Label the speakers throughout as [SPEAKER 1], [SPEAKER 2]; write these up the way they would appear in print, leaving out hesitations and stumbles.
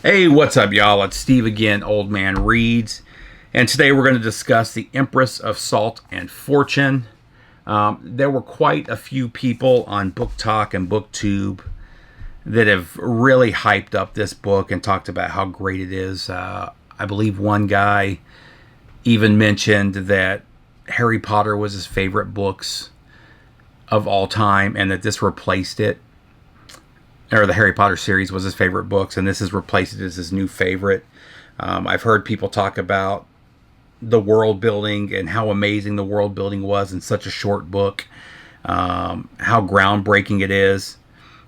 [SPEAKER 1] Hey, what's up, y'all? It's Steve again, Old Man Reads. And today we're going to discuss the Empress of Salt and Fortune. There were quite a few people on Book Talk and BookTube that have really hyped up this book and talked about how great it is. I believe one guy even mentioned that Harry Potter was his favorite books of all time and that this replaced it. Or the Harry Potter series was his favorite books, and this has replaced it as his new favorite. I've heard people talk about the world building and how amazing the world building was in such a short book, how groundbreaking it is.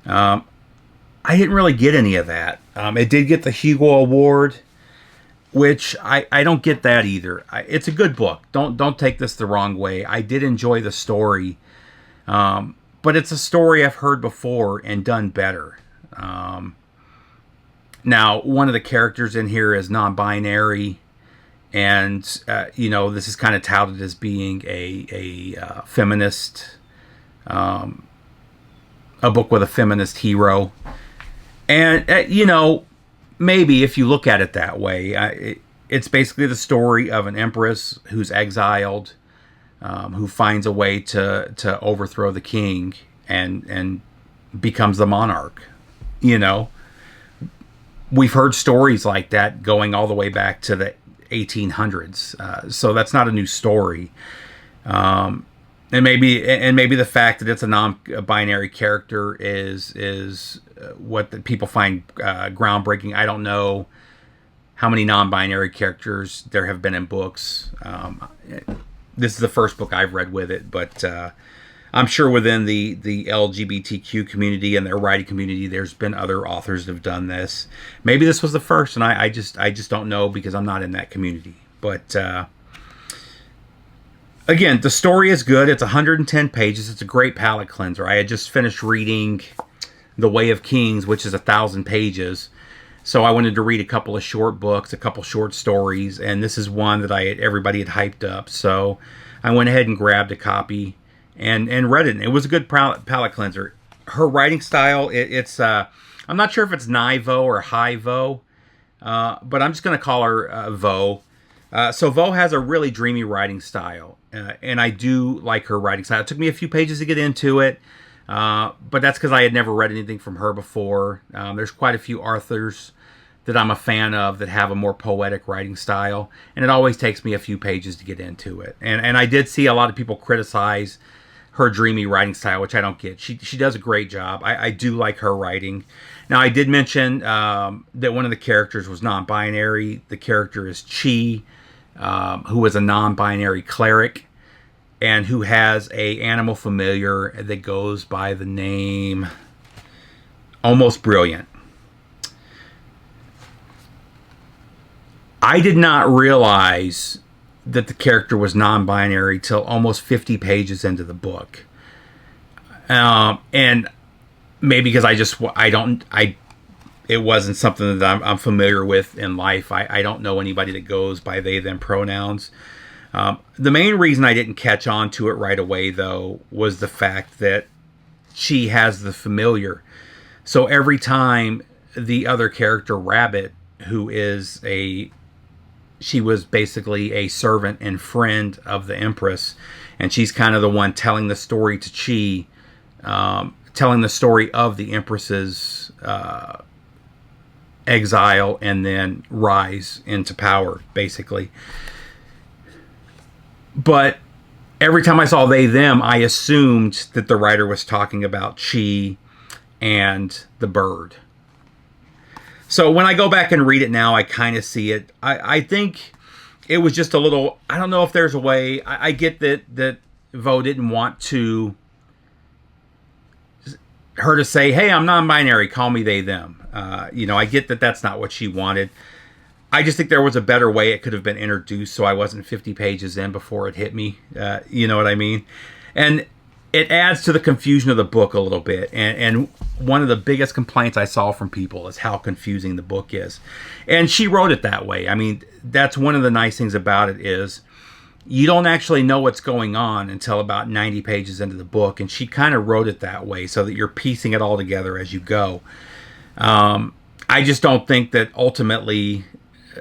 [SPEAKER 1] I didn't really get any of that. It did get the Hugo Award, which I don't get that either. It's a good book. Don't take this the wrong way. I did enjoy the story. But it's a story I've heard before and done better. Now, one of the characters in here is non-binary, and this is kind of touted as being a feminist, a book with a feminist hero. And maybe if you look at it that way, it's basically the story of an empress who's exiled. Who finds a way to overthrow the king and becomes the monarch. We've heard stories like that going all the way back to the 1800s. So that's not a new story. And maybe the fact that it's a non-binary character is what the people find groundbreaking. I don't know how many non-binary characters there have been in books. This is the first book I've read with it, but I'm sure within the LGBTQ community and their writing community, there's been other authors that have done this. Maybe this was the first, and I just don't know because I'm not in that community. But again, the story is good. It's 110 pages. It's a great palate cleanser. I had just finished reading The Way of Kings, which is 1,000 pages. So I wanted to read a couple of short books, a couple short stories, and this is one that everybody had hyped up. So I went ahead and grabbed a copy and read it. And it was a good palate cleanser. Her writing style, it's I'm not sure if it's Nai-Vo or Hi-Vo, but I'm just going to call her Vo. So Vo has a really dreamy writing style, and I do like her writing style. It took me a few pages to get into it. But that's because I had never read anything from her before. There's quite a few authors that I'm a fan of that have a more poetic writing style, and it always takes me a few pages to get into it. And I did see a lot of people criticize her dreamy writing style, which I don't get. She does a great job. I do like her writing. Now, I did mention that one of the characters was non-binary. The character is Chi, who is a non-binary cleric, and who has a animal familiar that goes by the name Almost Brilliant. I did not realize that the character was non-binary till almost 50 pages into the book. And maybe because it wasn't something that I'm familiar with in life. I don't know anybody that goes by they, them pronouns. The main reason I didn't catch on to it right away, though, was the fact that she has the familiar. So every time the other character, Rabbit, she was basically a servant and friend of the Empress, and she's kind of the one telling the story to Chi, telling the story of the Empress's exile and then rise into power, basically. But every time I saw they, them, I assumed that the writer was talking about Chi and the bird. So when I go back and read it now, I kind of see it. I think it was just a little, I don't know if there's a way. I get that Vo didn't want her to say, hey, I'm non-binary, call me they, them. I get that that's not what she wanted. I just think there was a better way it could have been introduced so I wasn't 50 pages in before it hit me. You know what I mean? And it adds to the confusion of the book a little bit. And one of the biggest complaints I saw from people is how confusing the book is. And she wrote it that way. I mean, that's one of the nice things about it is you don't actually know what's going on until about 90 pages into the book. And she kind of wrote it that way so that you're piecing it all together as you go. I just don't think that ultimately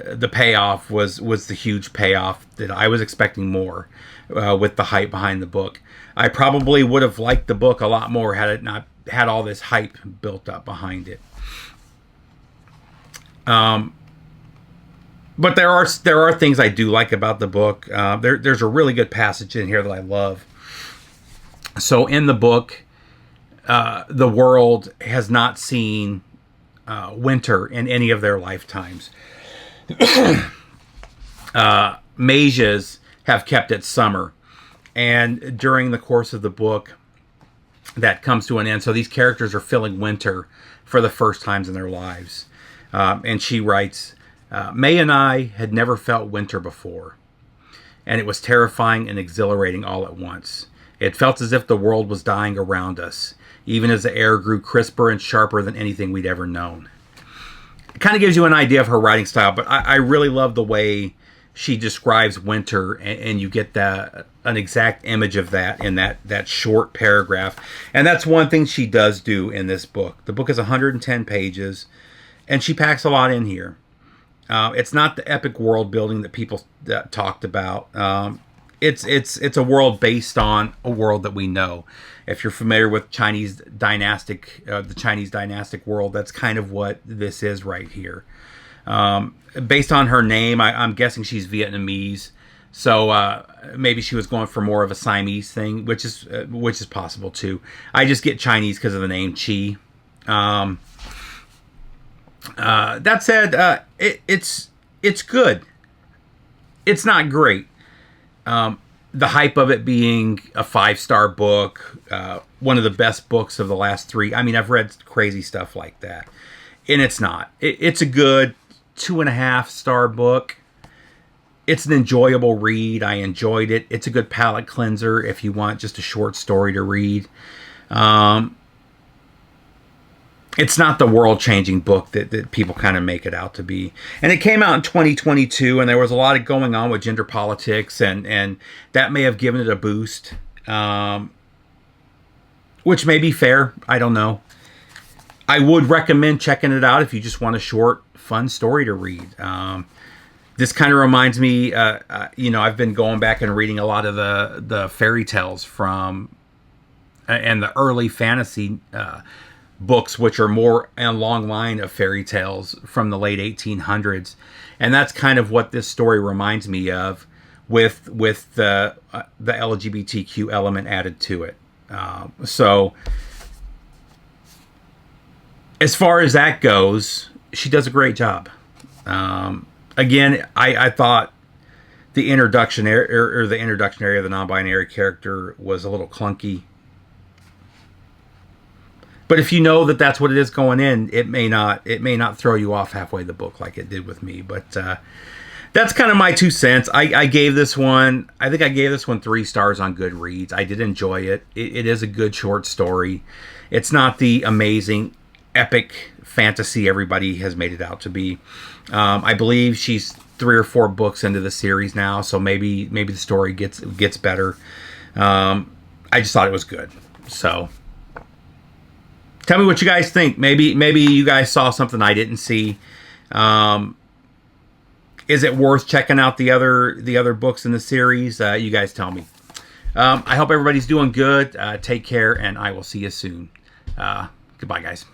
[SPEAKER 1] the payoff was the huge payoff that I was expecting more with the hype behind the book. I probably would have liked the book a lot more had it not had all this hype built up behind it. But there are things I do like about the book. There's a really good passage in here that I love. So in the book, the world has not seen winter in any of their lifetimes. Mages have kept it summer, and during the course of the book, that comes to an end. So these characters are feeling winter for the first times in their lives. And she writes, May and I had never felt winter before, and it was terrifying and exhilarating all at once. It felt as if the world was dying around us, even as the air grew crisper and sharper than anything we'd ever known. It kind of gives you an idea of her writing style, but I really love the way she describes winter, and you get an exact image of that in that short paragraph. And that's one thing she does do in this book. The book is 110 pages, and she packs a lot in here. It's not the epic world building that people talked about. It's a world based on a world that we know. If you're familiar with the Chinese dynastic world, that's kind of what this is right here. Based on her name, I'm guessing she's Vietnamese, so maybe she was going for more of a Siamese thing, which is possible too. I just get Chinese because of the name Chi. That said, it's good. It's not great. The hype of it being a 5-star book, one of the best books of the last 3. I mean, I've read crazy stuff like that, and it's not. It's a good 2.5-star book. It's an enjoyable read. I enjoyed it. It's a good palate cleanser if you want just a short story to read. It's not the world-changing book that people kind of make it out to be. And it came out in 2022, and there was a lot of going on with gender politics, and that may have given it a boost, which may be fair. I don't know. I would recommend checking it out if you just want a short, fun story to read. This kind of reminds me, I've been going back and reading a lot of the fairy tales from and the early fantasy books, which are more a long line of fairy tales from the late 1800s, and that's kind of what this story reminds me of, with the LGBTQ element added to it. So as far as that goes, she does a great job. Again, I thought the introduction area of the non-binary character was a little clunky. But if you know that that's what it is going in, it may not throw you off halfway the book like it did with me. But that's kind of my 2 cents. I gave this one 3 stars on Goodreads. I did enjoy it. It is a good short story. It's not the amazing, epic fantasy everybody has made it out to be. I believe she's 3 or 4 books into the series now, so maybe the story gets better. I just thought it was good. So tell me what you guys think. Maybe you guys saw something I didn't see. Is it worth checking out the other books in the series? You guys tell me. I hope everybody's doing good. Take care, and I will see you soon. Goodbye, guys.